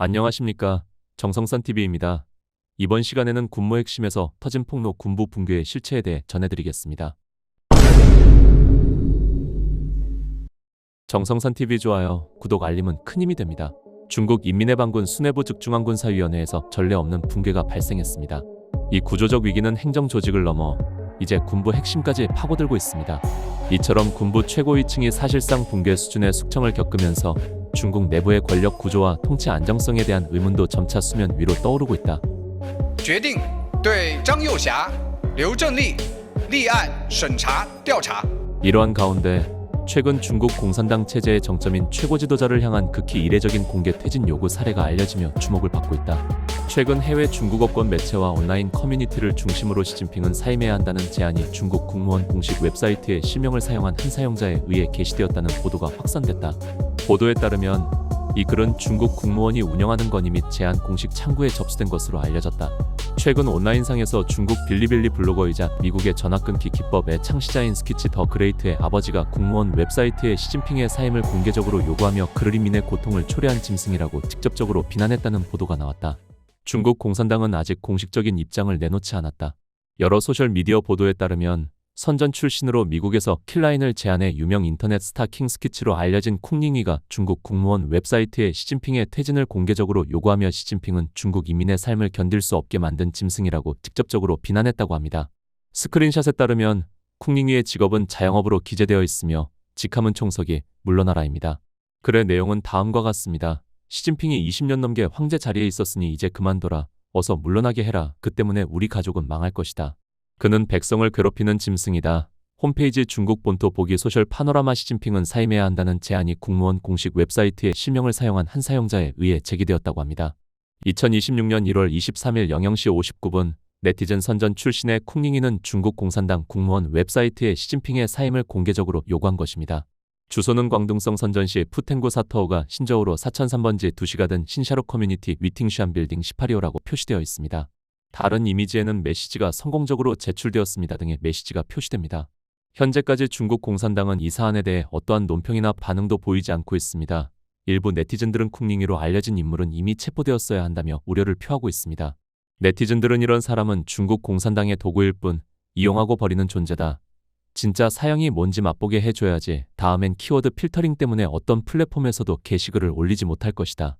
안녕하십니까. 정성산TV입니다. 이번 시간에는 군무 핵심에서 터진 폭로 군부 붕괴의 실체에 대해 전해드리겠습니다. 정성산TV 좋아요, 구독, 알림은 큰 힘이 됩니다. 중국 인민해 방군 수뇌부 즉중앙군사위원회에서 전례 없는 붕괴가 발생했습니다. 이 구조적 위기는 행정 조직을 넘어 이제 군부 핵심까지 파고들고 있습니다. 이처럼 군부 최고위층이 사실상 붕괴 수준의 숙청을 겪으면서 중국 내부의 권력 구조와 통치 안정성에 대한 의문도 점차 수면 위로 떠오르고 있다. 决定对张幼霞、刘正利立案审查调查。 이러한 가운데 최근 중국 공산당 체제의 정점인 최고 지도자를 향한 극히 이례적인 공개 퇴진 요구 사례가 알려지며 주목을 받고 있다. 최근 해외 중국어권 매체와 온라인 커뮤니티를 중심으로 시진핑은 사임해야 한다는 제안이 중국 국무원 공식 웹사이트에 실명을 사용한 한 사용자에 의해 게시되었다는 보도가 확산됐다. 보도에 따르면 이 글은 중국 국무원이 운영하는 건의 및 제안 공식 창구에 접수된 것으로 알려졌다. 최근 온라인상에서 중국 빌리빌리 블로거이자 미국의 전화끊기 기법의 창시자인 스키치 더 그레이트의 아버지가 국무원 웹사이트에 시진핑의 사임을 공개적으로 요구하며 그르림민의 고통을 초래한 짐승이라고 직접적으로 비난했다는 보도가 나왔다. 중국 공산당은 아직 공식적인 입장을 내놓지 않았다. 여러 소셜미디어 보도에 따르면 선전 출신으로 미국에서 킬라인을 제안해 유명 인터넷 스타 킹 스키치로 알려진 쿵링위가 중국 국무원 웹사이트에 시진핑의 퇴진을 공개적으로 요구하며 시진핑은 중국 인민의 삶을 견딜 수 없게 만든 짐승이라고 직접적으로 비난했다고 합니다. 스크린샷에 따르면 쿵링위의 직업은 자영업으로 기재되어 있으며 직함은 총석이 물러나라입니다. 글의 내용은 다음과 같습니다. 시진핑이 20년 넘게 황제 자리에 있었으니 이제 그만둬라. 어서 물러나게 해라. 그 때문에 우리 가족은 망할 것이다. 그는 백성을 괴롭히는 짐승이다. 홈페이지 중국 본토 보기 소셜 파노라마. 시진핑은 사임해야 한다는 제안이 국무원 공식 웹사이트에 실명을 사용한 한 사용자에 의해 제기되었다고 합니다. 2026년 1월 23일 00시 59분 네티즌 선전 출신의 쿵링이는 중국 공산당 국무원 웹사이트에 시진핑의 사임을 공개적으로 요구한 것입니다. 주소는 광둥성 선전시 푸텐구 사터오가 신저우로 4003번지 2시가 된 신샤로 커뮤니티 위팅슈안 빌딩 18호라고 표시되어 있습니다. 다른 이미지에는 메시지가 성공적으로 제출되었습니다 등의 메시지가 표시됩니다. 현재까지 중국 공산당은 이 사안에 대해 어떠한 논평이나 반응도 보이지 않고 있습니다. 일부 네티즌들은 쿵링이로 알려진 인물은 이미 체포되었어야 한다며 우려를 표하고 있습니다. 네티즌들은 이런 사람은 중국 공산당의 도구일 뿐 이용하고 버리는 존재다. 진짜 사형이 뭔지 맛보게 해줘야지. 다음엔 키워드 필터링 때문에 어떤 플랫폼에서도 게시글을 올리지 못할 것이다.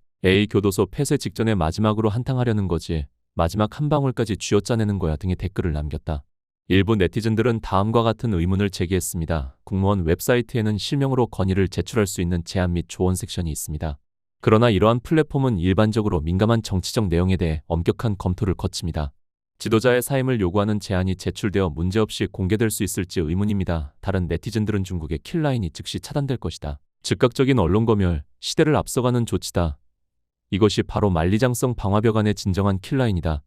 교도소 폐쇄 직전에 마지막으로 한탕하려는 거지. 마지막 한 방울까지 쥐어짜내는 거야 등의 댓글을 남겼다. 일부 네티즌들은 다음과 같은 의문을 제기했습니다. 국무원 웹사이트에는 실명으로 건의를 제출할 수 있는 제안 및 조언 섹션이 있습니다. 그러나 이러한 플랫폼은 일반적으로 민감한 정치적 내용에 대해 엄격한 검토를 거칩니다. 지도자의 사임을 요구하는 제안이 제출되어 문제없이 공개될 수 있을지 의문입니다. 다른 네티즌들은 중국의 킬라인이 즉시 차단될 것이다. 즉각적인 언론 검열, 시대를 앞서가는 조치다. 이것이 바로 만리장성 방화벽안의 진정한 킬라인이다.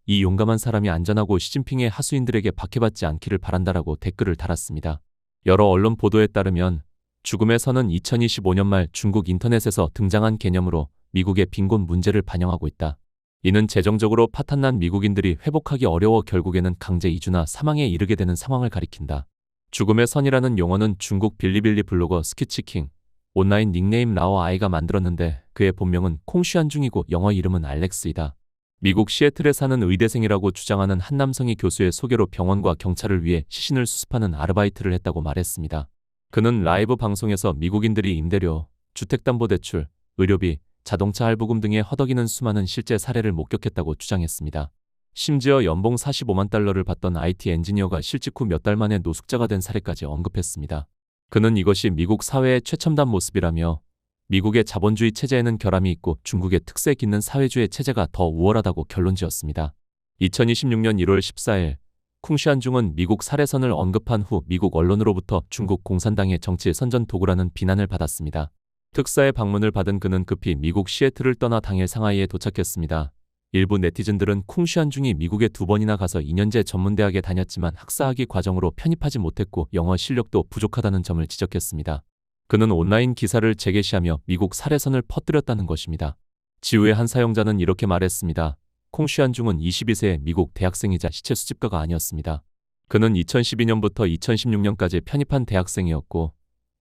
이 용감한 사람이 안전하고 시진핑의 하수인들에게 박해받지 않기를 바란다라고 댓글을 달았습니다. 여러 언론 보도에 따르면 죽음의 선은 2025년 말 중국 인터넷에서 등장한 개념으로 미국의 빈곤 문제를 반영하고 있다. 이는 재정적으로 파탄난 미국인들이 회복하기 어려워 결국에는 강제 이주나 사망에 이르게 되는 상황을 가리킨다. 죽음의 선이라는 용어는 중국 빌리빌리 블로거 스키치킹 온라인 닉네임 라오 아이가 만들었는데 그의 본명은 콩슈안중이고 영어 이름은 알렉스이다. 미국 시애틀에 사는 의대생이라고 주장하는 한 남성이 교수의 소개로 병원과 경찰을 위해 시신을 수습하는 아르바이트를 했다고 말했습니다. 그는 라이브 방송에서 미국인들이 임대료, 주택담보대출, 의료비, 자동차 할부금 등에 허덕이는 수많은 실제 사례를 목격했다고 주장했습니다. 심지어 연봉 45만 달러를 받던 IT 엔지니어가 실직 후 몇 달 만에 노숙자가 된 사례까지 언급했습니다. 그는 이것이 미국 사회의 최첨단 모습이라며 미국의 자본주의 체제에는 결함이 있고 중국의 특색 있는 사회주의 체제가 더 우월하다고 결론지었습니다. 2026년 1월 14일 쿵시안중은 미국 살해선을 언급한 후 미국 언론으로부터 중국 공산당의 정치 선전 도구라는 비난을 받았습니다. 특사의 방문을 받은 그는 급히 미국 시애틀을 떠나 당일 상하이에 도착했습니다. 일부 네티즌들은 쿵시안중이 미국에 2번이나 가서 2년제 전문대학에 다녔지만 학사학위 과정으로 편입하지 못했고 영어 실력도 부족하다는 점을 지적했습니다. 그는 온라인 기사를 재게시하며 미국 살해선을 퍼뜨렸다는 것입니다. 지우의 한 사용자는 이렇게 말했습니다. 콩슈안중은 22세의 미국 대학생이자 시체 수집가가 아니었습니다. 그는 2012년부터 2016년까지 편입한 대학생이었고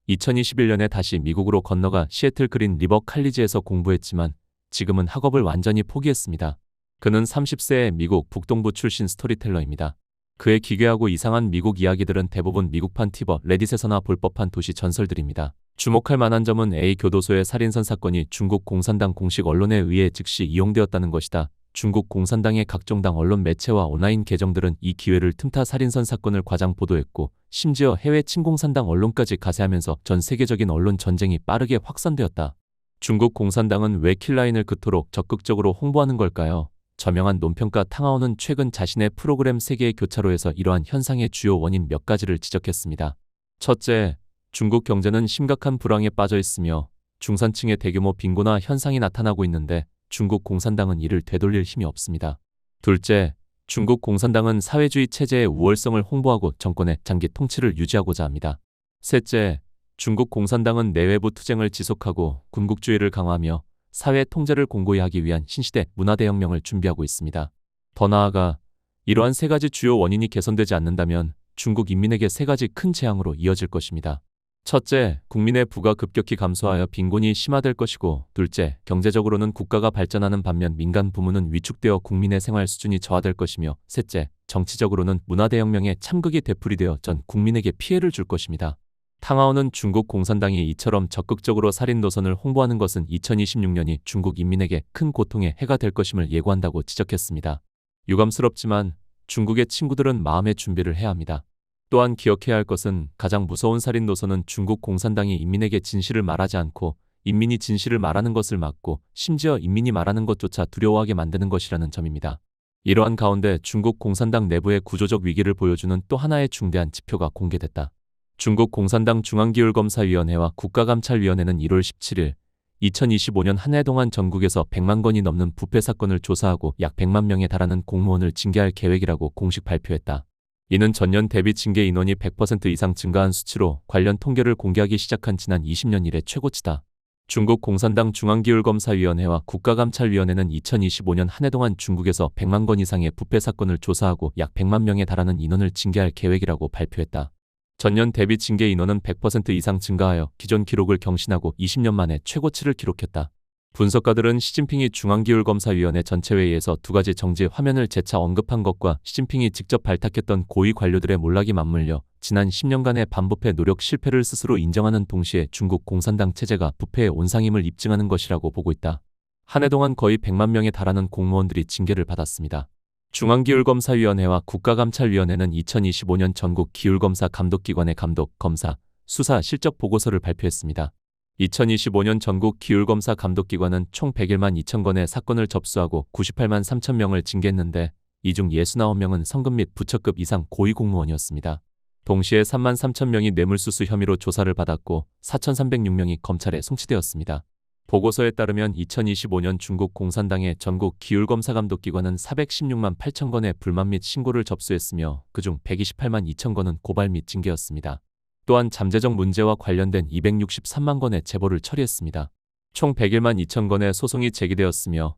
2021년에 다시 미국으로 건너가 시애틀 그린 리버 칼리지에서 공부했지만 지금은 학업을 완전히 포기했습니다. 그는 30세의 미국 북동부 출신 스토리텔러입니다. 그의 기괴하고 이상한 미국 이야기들은 대부분 미국판 티버 레딧에서나 볼 법한 도시 전설들입니다. 주목할 만한 점은 A 교도소의 살인선 사건이 중국 공산당 공식 언론에 의해 즉시 이용되었다는 것이다. 중국 공산당의 각종 당 언론 매체와 온라인 계정들은 이 기회를 틈타 살인선 사건을 과장 보도했고 심지어 해외 친공산당 언론까지 가세하면서 전 세계적인 언론 전쟁이 빠르게 확산되었다. 중국 공산당은 왜 킬라인을 그토록 적극적으로 홍보하는 걸까요? 저명한 논평가 탕하오는 최근 자신의 프로그램 세계의 교차로에서 이러한 현상의 주요 원인 몇 가지를 지적했습니다. 첫째, 중국 경제는 심각한 불황에 빠져 있으며 중산층의 대규모 빈곤화 현상이 나타나고 있는데 중국 공산당은 이를 되돌릴 힘이 없습니다. 둘째, 중국 공산당은 사회주의 체제의 우월성을 홍보하고 정권의 장기 통치를 유지하고자 합니다. 셋째, 중국 공산당은 내외부 투쟁을 지속하고 군국주의를 강화하며 사회 통제를 공고히 하기 위한 신시대 문화대혁명을 준비하고 있습니다. 더 나아가 이러한 세 가지 주요 원인이 개선되지 않는다면 중국 인민에게 세 가지 큰 재앙으로 이어질 것입니다. 첫째, 국민의 부가 급격히 감소하여 빈곤이 심화될 것이고, 둘째, 경제적으로는 국가가 발전하는 반면 민간 부문은 위축되어 국민의 생활 수준이 저하될 것이며, 셋째, 정치적으로는 문화대혁명의 참극이 되풀이되어 전 국민에게 피해를 줄 것입니다. 탕하오는 중국 공산당이 이처럼 적극적으로 살인 노선을 홍보하는 것은 2026년이 중국 인민에게 큰 고통의 해가 될 것임을 예고한다고 지적했습니다. 유감스럽지만 중국의 친구들은 마음의 준비를 해야 합니다. 또한 기억해야 할 것은 가장 무서운 살인 노선은 중국 공산당이 인민에게 진실을 말하지 않고 인민이 진실을 말하는 것을 막고 심지어 인민이 말하는 것조차 두려워하게 만드는 것이라는 점입니다. 이러한 가운데 중국 공산당 내부의 구조적 위기를 보여주는 또 하나의 중대한 지표가 공개됐다. 중국 공산당 중앙기율검사위원회와 국가감찰위원회는 1월 17일 2025년 한 해 동안 전국에서 100만 건이 넘는 부패 사건을 조사하고 약 100만 명에 달하는 공무원을 징계할 계획이라고 공식 발표했다. 이는 전년 대비 징계 인원이 100% 이상 증가한 수치로 관련 통계를 공개하기 시작한 지난 20년 이래 최고치다. 중국 공산당 중앙기율검사위원회와 국가감찰위원회는 2025년 한 해 동안 중국에서 100만 건 이상의 부패 사건을 조사하고 약 100만 명에 달하는 인원을 징계할 계획이라고 발표했다. 전년 대비 징계 인원은 100% 이상 증가하여 기존 기록을 경신하고 20년 만에 최고치를 기록했다. 분석가들은 시진핑이 중앙기율검사위원회 전체회의에서 두 가지 정지 화면을 재차 언급한 것과 시진핑이 직접 발탁했던 고위 관료들의 몰락이 맞물려 지난 10년간의 반부패 노력 실패를 스스로 인정하는 동시에 중국 공산당 체제가 부패의 온상임을 입증하는 것이라고 보고 있다. 한 해 동안 거의 100만 명에 달하는 공무원들이 징계를 받았습니다. 중앙기율검사위원회와 국가감찰위원회는 2025년 전국 기율검사 감독기관의 감독, 검사, 수사 실적 보고서를 발표했습니다. 2025년 전국 기율검사 감독기관은 총 101만 2천 건의 사건을 접수하고 98만 3천 명을 징계했는데 이 중 69명은 성급 및 부처급 이상 고위 공무원이었습니다. 동시에 3만 3천 명이 뇌물수수 혐의로 조사를 받았고 4,306명이 검찰에 송치되었습니다. 보고서에 따르면 2025년 중국 공산당의 전국 기율검사감독기관은 416만 8천 건의 불만 및 신고를 접수했으며 그중 128만 2천 건은 고발 및 징계였습니다. 또한 잠재적 문제와 관련된 263만 건의 제보를 처리했습니다. 총 101만 2천 건의 소송이 제기되었으며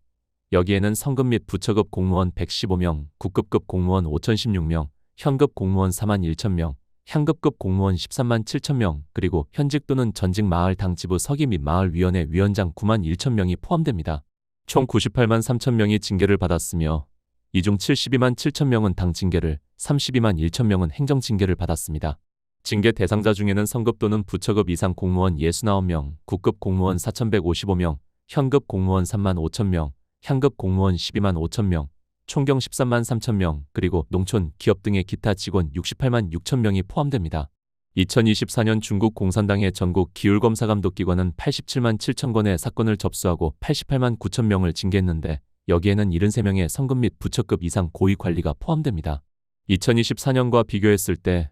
여기에는 성급 및 부처급 공무원 115명, 국급급 공무원 5,016명, 현급 공무원 4만 1천 명, 향급급 공무원 13만 7천 명, 그리고 현직 또는 전직 마을 당지부 서기 및 마을위원회 위원장 9만 1천 명이 포함됩니다. 총 98만 3천 명이 징계를 받았으며 이 중 72만 7천 명은 당 징계를, 32만 1천 명은 행정 징계를 받았습니다. 징계 대상자 중에는 성급 또는 부처급 이상 공무원 69명, 국급 공무원 4,155명, 현급 공무원 3만 5천 명, 향급 공무원 12만 5천 명, 총경 13만 3천 명, 그리고 농촌, 기업 등의 기타 직원 68만 6천 명이 포함됩니다. 2024년 중국 공산당의 전국 기율검사감독기관은 87만 7천 건의 사건을 접수하고 88만 9천 명을 징계했는데 여기에는 73명의 성급 및 부처급 이상 고위 관리가 포함됩니다. 2024년과 비교했을 때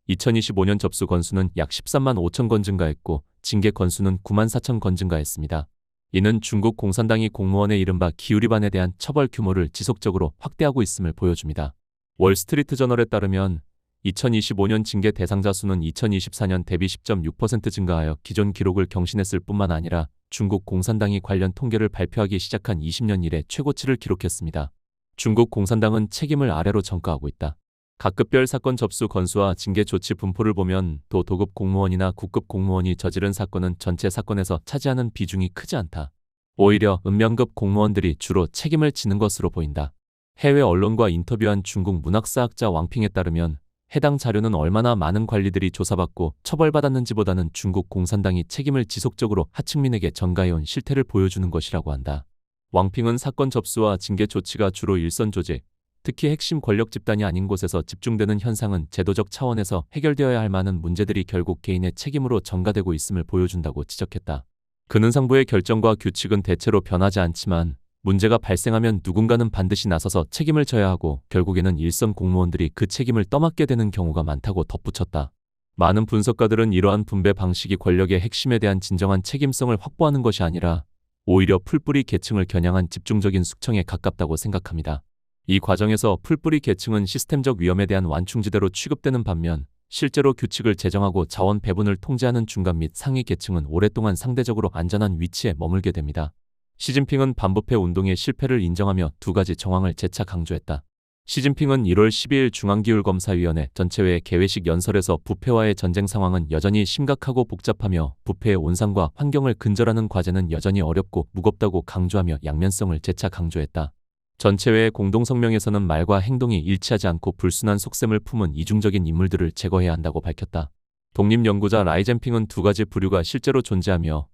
2025년 접수 건수는 약 13만 5천 건 증가했고 징계 건수는 9만 4천 건 증가했습니다. 이는 중국 공산당이 공무원의 이른바 기율위반에 대한 처벌 규모를 지속적으로 확대하고 있음을 보여줍니다. 월스트리트 저널에 따르면 2025년 징계 대상자 수는 2024년 대비 10.6% 증가하여 기존 기록을 경신했을 뿐만 아니라 중국 공산당이 관련 통계를 발표하기 시작한 20년 이래 최고치를 기록했습니다. 중국 공산당은 책임을 아래로 전가하고 있다. 각 급별 사건 접수 건수와 징계 조치 분포를 보면 도급 공무원이나 국급 공무원이 저지른 사건은 전체 사건에서 차지하는 비중이 크지 않다. 오히려 은명급 공무원들이 주로 책임을 지는 것으로 보인다. 해외 언론과 인터뷰한 중국 문학사학자 왕핑에 따르면 해당 자료는 얼마나 많은 관리들이 조사받고 처벌받았는지보다는 중국 공산당이 책임을 지속적으로 하층민에게 전가해온 실태를 보여주는 것이라고 한다. 왕핑은 사건 접수와 징계 조치가 주로 일선 조직, 특히 핵심 권력 집단이 아닌 곳에서 집중되는 현상은 제도적 차원에서 해결되어야 할 많은 문제들이 결국 개인의 책임으로 전가되고 있음을 보여준다고 지적했다. 그는 상부의 결정과 규칙은 대체로 변하지 않지만 문제가 발생하면 누군가는 반드시 나서서 책임을 져야 하고 결국에는 일선 공무원들이 그 책임을 떠맡게 되는 경우가 많다고 덧붙였다. 많은 분석가들은 이러한 분배 방식이 권력의 핵심에 대한 진정한 책임성을 확보하는 것이 아니라 오히려 풀뿌리 계층을 겨냥한 집중적인 숙청에 가깝다고 생각합니다. 이 과정에서 풀뿌리 계층은 시스템적 위험에 대한 완충지대로 취급되는 반면 실제로 규칙을 제정하고 자원 배분을 통제하는 중간 및 상위 계층은 오랫동안 상대적으로 안전한 위치에 머물게 됩니다. 시진핑은 반부패 운동의 실패를 인정하며 두 가지 정황을 재차 강조했다. 시진핑은 1월 12일 중앙기율검사위원회 전체회 개회식 연설에서 부패와의 전쟁 상황은 여전히 심각하고 복잡하며 부패의 온상과 환경을 근절하는 과제는 여전히 어렵고 무겁다고 강조하며 양면성을 재차 강조했다. 전체회의 공동성명에서는 말과 행동이 일치하지 않고 불순한 속셈을 품은 이중적인 인물들을 제거해야 한다고 밝혔다. 독립연구자 라이젠핑은 두 가지 부류가 실제로 존재하며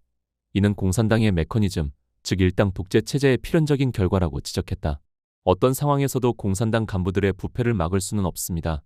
이는 공산당의 메커니즘, 즉 일당 독재 체제의 필연적인 결과라고 지적했다. 어떤 상황에서도 공산당 간부들의 부패를 막을 수는 없습니다.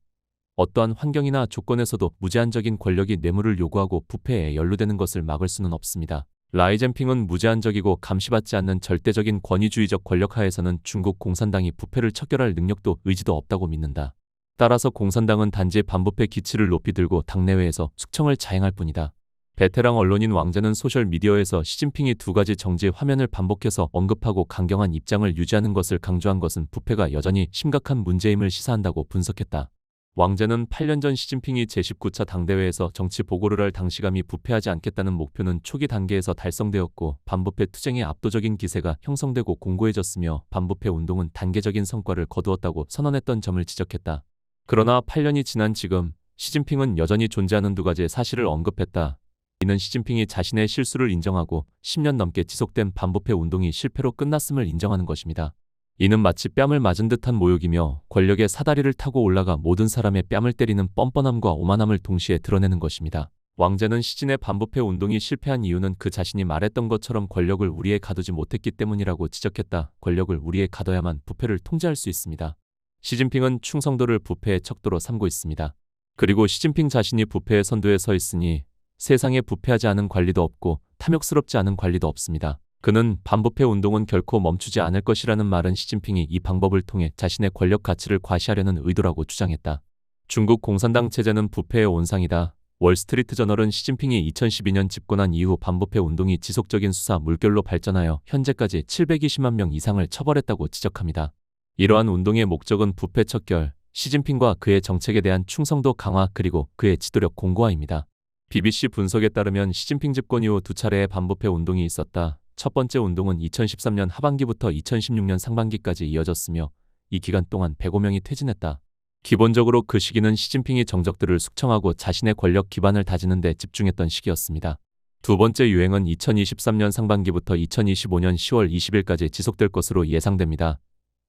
어떠한 환경이나 조건에서도 무제한적인 권력이 뇌물을 요구하고 부패에 연루되는 것을 막을 수는 없습니다. 라이젠핑은 무제한적이고 감시받지 않는 절대적인 권위주의적 권력 하에서는 중국 공산당이 부패를 척결할 능력도 의지도 없다고 믿는다. 따라서 공산당은 단지 반부패 기치를 높이 들고 당내외에서 숙청을 자행할 뿐이다. 베테랑 언론인 왕재는 소셜미디어에서 시진핑이 두 가지 정지 화면을 반복해서 언급하고 강경한 입장을 유지하는 것을 강조한 것은 부패가 여전히 심각한 문제임을 시사한다고 분석했다. 왕재는 8년 전 시진핑이 제19차 당대회에서 정치 보고를 할 당시감이 부패하지 않겠다는 목표는 초기 단계에서 달성되었고 반부패 투쟁의 압도적인 기세가 형성되고 공고해졌으며 반부패 운동은 단계적인 성과를 거두었다고 선언했던 점을 지적했다. 그러나 8년이 지난 지금 시진핑은 여전히 존재하는 두 가지의 사실을 언급했다. 이는 시진핑이 자신의 실수를 인정하고 10년 넘게 지속된 반부패 운동이 실패로 끝났음을 인정하는 것입니다. 이는 마치 뺨을 맞은 듯한 모욕이며 권력의 사다리를 타고 올라가 모든 사람의 뺨을 때리는 뻔뻔함과 오만함을 동시에 드러내는 것입니다. 왕재는 시진의 반부패 운동이 실패한 이유는 그 자신이 말했던 것처럼 권력을 우리에 가두지 못했기 때문이라고 지적했다. 권력을 우리에 가둬야만 부패를 통제할 수 있습니다. 시진핑은 충성도를 부패의 척도로 삼고 있습니다. 그리고 시진핑 자신이 부패의 선두에 서 있으니 세상에 부패하지 않은 관리도 없고 탐욕스럽지 않은 관리도 없습니다. 그는 반부패 운동은 결코 멈추지 않을 것이라는 말은 시진핑이 이 방법을 통해 자신의 권력 가치를 과시하려는 의도라고 주장했다. 중국 공산당 체제는 부패의 온상이다. 월스트리트 저널은 시진핑이 2012년 집권한 이후 반부패 운동이 지속적인 수사 물결로 발전하여 현재까지 720만 명 이상을 처벌했다고 지적합니다. 이러한 운동의 목적은 부패 척결, 시진핑과 그의 정책에 대한 충성도 강화 그리고 그의 지도력 공고화입니다. BBC 분석에 따르면 시진핑 집권 이후 두 차례의 반부패 운동이 있었다. 첫 번째 운동은 2013년 하반기부터 2016년 상반기까지 이어졌으며 이 기간 동안 105명이 퇴진했다. 기본적으로 그 시기는 시진핑이 정적들을 숙청하고 자신의 권력 기반을 다지는 데 집중했던 시기였습니다. 두 번째 유행은 2023년 상반기부터 2025년 10월 20일까지 지속될 것으로 예상됩니다.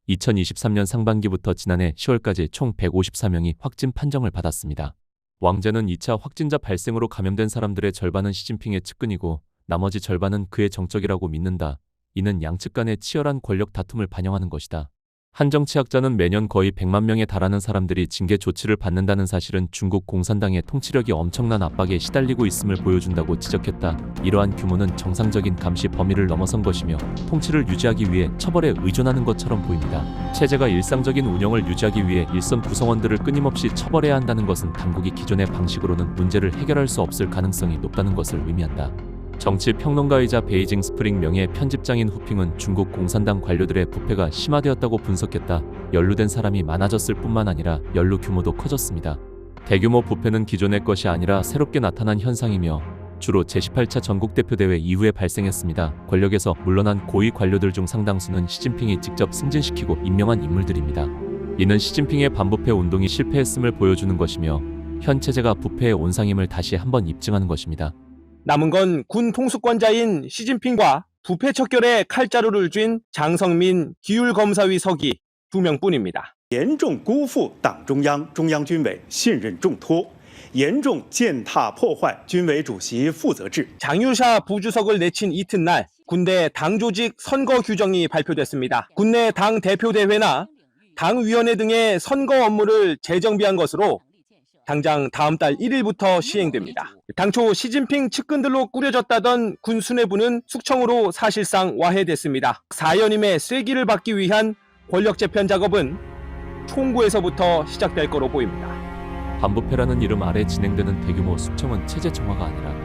2023년 상반기부터 지난해 10월까지 총 154명이 확진 판정을 받았습니다. 왕재는 2차 확진자 발생으로 감염된 사람들의 절반은 시진핑의 측근이고 나머지 절반은 그의 정적이라고 믿는다. 이는 양측 간의 치열한 권력 다툼을 반영하는 것이다. 한 정치학자는 매년 거의 100만 명에 달하는 사람들이 징계 조치를 받는다는 사실은 중국 공산당의 통치력이 엄청난 압박에 시달리고 있음을 보여준다고 지적했다. 이러한 규모는 정상적인 감시 범위를 넘어선 것이며 통치를 유지하기 위해 처벌에 의존하는 것처럼 보입니다. 체제가 일상적인 운영을 유지하기 위해 일선 구성원들을 끊임없이 처벌해야 한다는 것은 당국이 기존의 방식으로는 문제를 해결할 수 없을 가능성이 높다는 것을 의미한다. 정치 평론가이자 베이징 스프링 명예 편집장인 후핑은 중국 공산당 관료들의 부패가 심화되었다고 분석했다. 연루된 사람이 많아졌을 뿐만 아니라 연루 규모도 커졌습니다. 대규모 부패는 기존의 것이 아니라 새롭게 나타난 현상이며 주로 제18차 전국대표대회 이후에 발생했습니다. 권력에서 물러난 고위 관료들 중 상당수는 시진핑이 직접 승진시키고 임명한 인물들입니다. 이는 시진핑의 반부패 운동이 실패했음을 보여주는 것이며 현 체제가 부패의 온상임을 다시 한번 입증하는 것입니다. 남은 건 군 통수권자인 시진핑과 부패 척결에 칼자루를 쥔 장성민 기율검사위 서기 2명뿐입니다. 严重辜负党中央、中央军委信任重托，严重践踏破坏军委主席负责制。 장유샤 부주석을 내친 이튿날 군대 당조직 선거 규정이 발표됐습니다. 군내 당 대표대회나 당위원회 등의 선거 업무를 재정비한 것으로 당장 다음 달 1일부터 시행됩니다. 당초 시진핑 측근들로 꾸려졌다던 군 수뇌부는 숙청으로 사실상 와해됐습니다. 4연임의 쐐기를 받기 위한 권력 재편 작업은 총구에서부터 시작될 거로 보입니다. 반부패라는 이름 아래 진행되는 대규모 숙청은 체제 정화가 아니라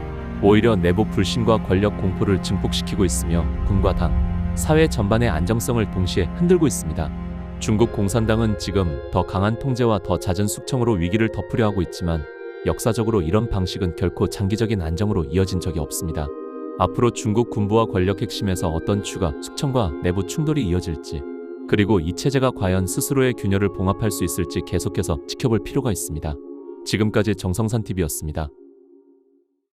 오히려 내부 불신과 권력 공포를 증폭시키고 있으며 군과 당, 사회 전반의 안정성을 동시에 흔들고 있습니다. 중국 공산당은 지금 더 강한 통제와 더 잦은 숙청으로 위기를 덮으려 하고 있지만 역사적으로 이런 방식은 결코 장기적인 안정으로 이어진 적이 없습니다. 앞으로 중국 군부와 권력 핵심에서 어떤 추가 숙청과 내부 충돌이 이어질지, 그리고 이 체제가 과연 스스로의 균열을 봉합할 수 있을지 계속해서 지켜볼 필요가 있습니다. 지금까지 정성산 TV였습니다.